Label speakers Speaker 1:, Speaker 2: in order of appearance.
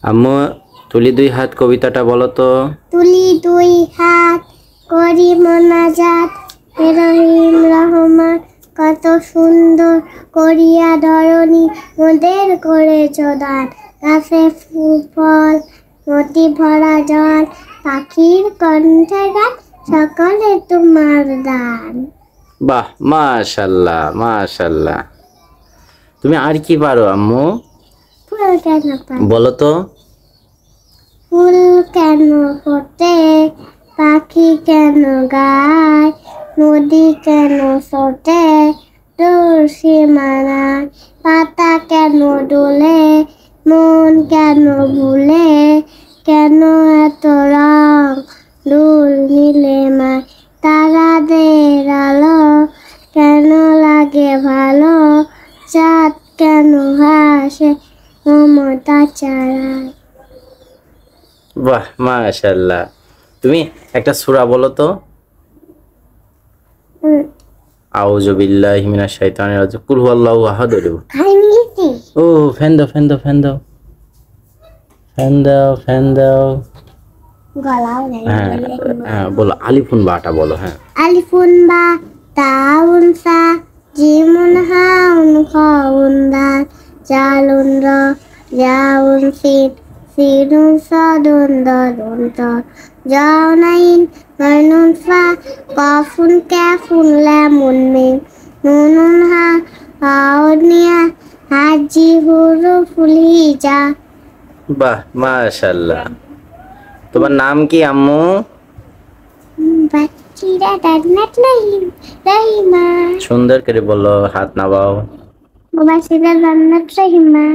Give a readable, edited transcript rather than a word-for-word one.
Speaker 1: আম্মু তুলি দুই হাত কবিতাটা বলো তো।
Speaker 2: তুলি দুই হাত করি মোনাজাত, রহিম রহমান কত সুন্দর করিয়া ধরণী মোদের করেছ দান। গাছে ফল নদী ভরা জল, পাখির কণ্ঠে গান সকলে তোমার দান।
Speaker 1: বাহ, মাশাআল্লাহ মাশাআল্লাহ। তুমি আর কি পারো আম্মু?
Speaker 2: ফুল কেন পাই,
Speaker 1: বলো তো।
Speaker 2: ফুল কেন ফোটে, পাখি কেন গায়, নদী কেন ছোটে দূর সীমানায়, পাতা কেন দোলে মন কেন ভুলে, কেন এত রং দুল মিলে মায়, তারাদের আলো কেন লাগে ভালো, চাঁদ কেন হাসে মমতা চারায়।
Speaker 1: বাহ, মাশাআল্লাহ। তুমি একটা সূরা বলো তো। আউযু বিল্লাহি মিনাশ শাইতানির রাজিম, কুল হুয়াল্লাহু আহাদ।
Speaker 2: খাইনিছি
Speaker 1: ও ফ্যান দাও ফ্যান দাও ফ্যান দাও ফ্যান দাও ফ্যান দাও।
Speaker 2: গলাও নেই
Speaker 1: হ্যাঁ হ্যাঁ বলো, আলিফুন বাটা বলো। হ্যাঁ,
Speaker 2: আলিফুন বা তাউন সা জিমুন হাউন খাউন দাল জালুন র জাউন সিন সিনুন সাদুন দাদুন ত জাউনাইন গানুন ফা কাফুন কাফুন লামুন মিম নুনুন হা হাউনিয়া হাজি হুরুফুল হিজা।
Speaker 1: বাহ, মাশাআল্লাহ। তোমার নাম কি আম্মু?
Speaker 2: বাচ্চিরা রান্নাত রহিমা।
Speaker 1: সুন্দর করে বলো, হাত নামাও।
Speaker 2: বাচ্চিরা রান্নাত রহিমা।